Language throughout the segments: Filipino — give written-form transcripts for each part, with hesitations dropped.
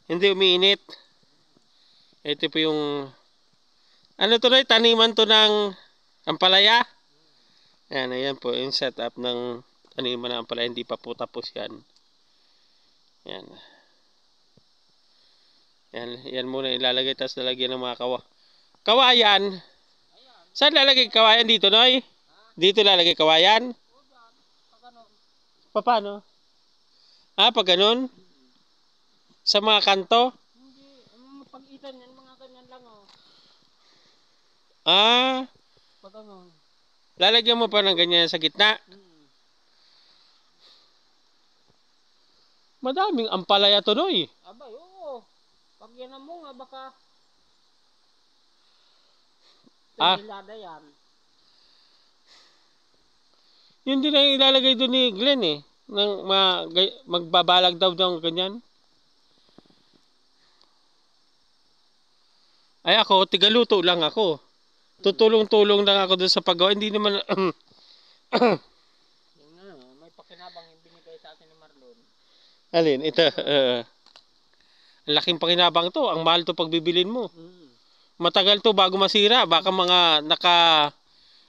Hindi umiinit. Ito po yung ano to na taniman to ng ampalaya. Ayan po yung setup ng taniman ng ampalaya. Hindi pa po tapos yan. Yan. Yan muna ilalagay. Tapos lalagyan ng mga kawayan. Saan lalagay kawayan dito, Noy? Dito lalagay kawayan? Paano? Pag ganun? Sa mga kanto? Hindi, pag-itan yan, mga ganyan lang oh. Pag ganun. Lalagyan mo pa ng ganyan sa gitna? Madaming ampalaya to, Noy. Abay, oo. Pag yan mo nga, baka tonelada yan. Yun din ang ilalagay doon ni Glenn eh. Nang magbabalag daw ng ganyan. Ay ako, tigaluto lang ako. Tutulong-tulong lang ako doon sa paggawa. Hindi naman... Yung may pakinabang yung binigay sa atin ni Marlon. Alin? Ito. Ang laking pakinabang to. Ang mahal to pagbibilin mo. Matagal to bago masira. Baka mga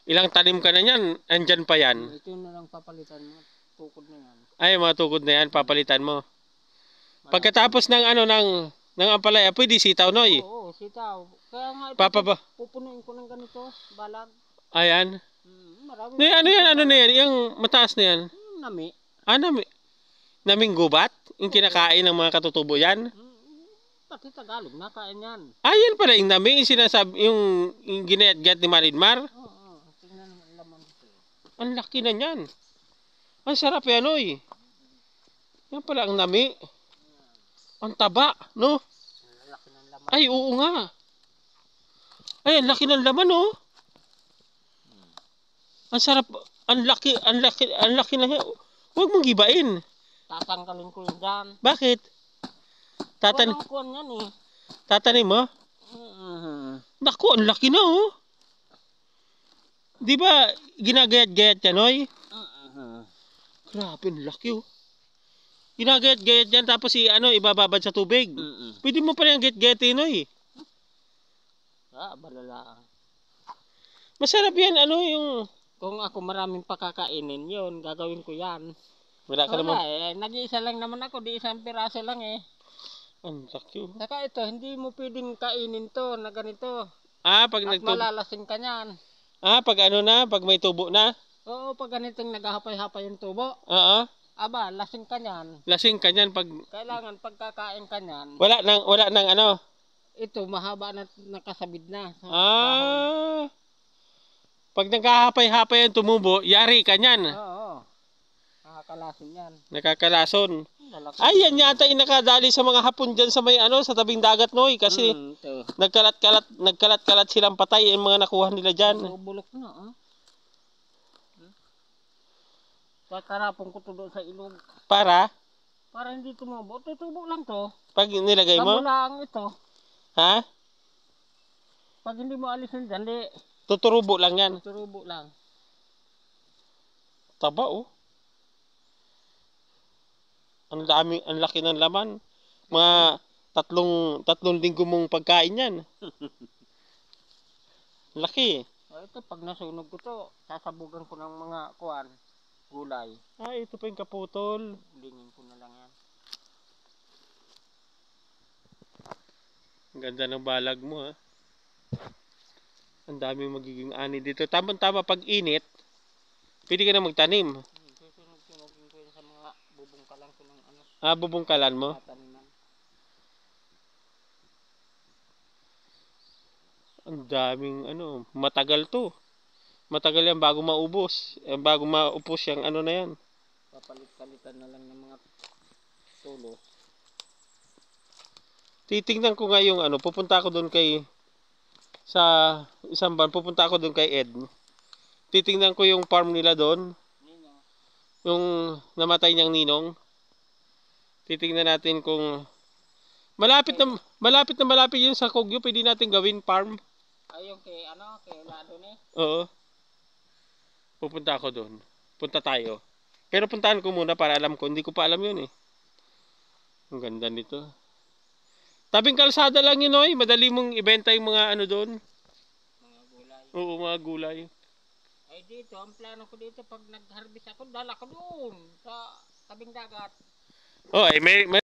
ilang tanim ka na yan. Andyan pa yan. Ito na lang papalitan mo. Tukod na yan. Ay, mga tukod na yan. Papalitan mo. Pagkatapos ng ng ampalaya, pwede sitaw, Noy. Oo, sitaw. Kaya nga ito, pupunuin ko ng ganito, balag. Ayan. Marami. Ano yan? Ano na yan? Yung mataas na yan? Nami. Nami. Naming gubat? Yung kinakain ng mga katutubo yan? Pati Tagalog, nakain yan. Yan pala yung nami. Yung sinasabi, yung ginayat-gat ni Marinmar. Oo, tingnan naman laman ito. Ang laki na yan. Ang sarap yan, Oy. Yan pala ang nami. Ang taba, no? Ang laki ng laman. Ay, oo nga. Ay, ang laki ng laman, oh. Ang sarap, ang laki na yan. Huwag mong gibain. Tatanggalin ko yun dyan. Bakit? Walang kuwan yan eh. Tatanim mo? Naku, ang laki na, oh. Di ba, ginagayat-gayat yan, Oy? Grabe, ang laki, oh. Ginagayat-gayat yan, tapos ibababad sa tubig. Pwede mo pa yung gayat-gayatin, Oy. Balala. Masarap yan, yung... Kung ako maraming pakakainin yun, gagawin ko yan. Wala ka naman. Nag-iisa lang naman ako, di isang piraso lang eh. Ang laki, oh. Saka ito, hindi mo pwedeng kainin to na ganito. Pag at malalasing ka niyan. Pag pag may tubo na? Oo, pag ganitong naghahapay-hapay yung tubo. Oo. Aba, lasing ka niyan. Lasing ka niyan pag... Kailangan pagkakain ka niyan. Wala nang ano? Ito, mahaba na nakasabid na. Pag nagkahapay-hapay ang tumubo, yari ka niyan. Oo. Nakakalason yan. Nakakalason. Yan yata yung nakadali sa mga Hapon dyan sa may sa tabing dagat, Noy. Kasi nagkalat-kalat silang patay yung mga nakuha nila dyan. Bulok na, Kakarapon ko to doon sa ilog. Para hindi tumubo. Tutubo lang to. Pag nilagay mo? Kamulaang ito. Ha? Pag hindi mo alisin dyan, tuturubo lang yan. Tuturubo lang. Taba, oh. Ang laki ng laman. Mga tatlong linggo mong pagkain yan. Laki. Ito, pag nasunog ko to, sasabugan ko ng mga gulay. Ito pa yung kaputol. Lingin ko na lang yan. Ang ganda ng balag mo, ha. Ang daming magiging ani dito. Tama-tama pag init, pwede ka na magtanim. Susunod-sunogin ko yun sa mga bubungkalan ko ng Bubungkalan mo? Taniman. Ang daming matagal to. Matagal yan bago maubos. Bago maupos yung na yan. Papalit-palitan na lang ng mga tulo. Titingnan ko nga yung pupunta ako doon sa isang ban, pupunta ako doon kay Ed. Titingnan ko yung farm nila doon. Yung namatay niyang ninong. Titingnan natin kung malapit yun sa Kogyo, pwede natin gawin farm. Yung kay Lado ni? Oo. Pupunta ako doon. Punta tayo. Pero puntahan ko muna para alam ko. Hindi ko pa alam yun eh. Ang ganda nito. Tabing kalsada lang yun, oy. Madali mong ibenta yung mga ano doon. Mga gulay. Oo, mga gulay. Ay dito, ang plano ko dito pag nag-harvest ako, dala ko doon sa tabing dagat. Oh, ay may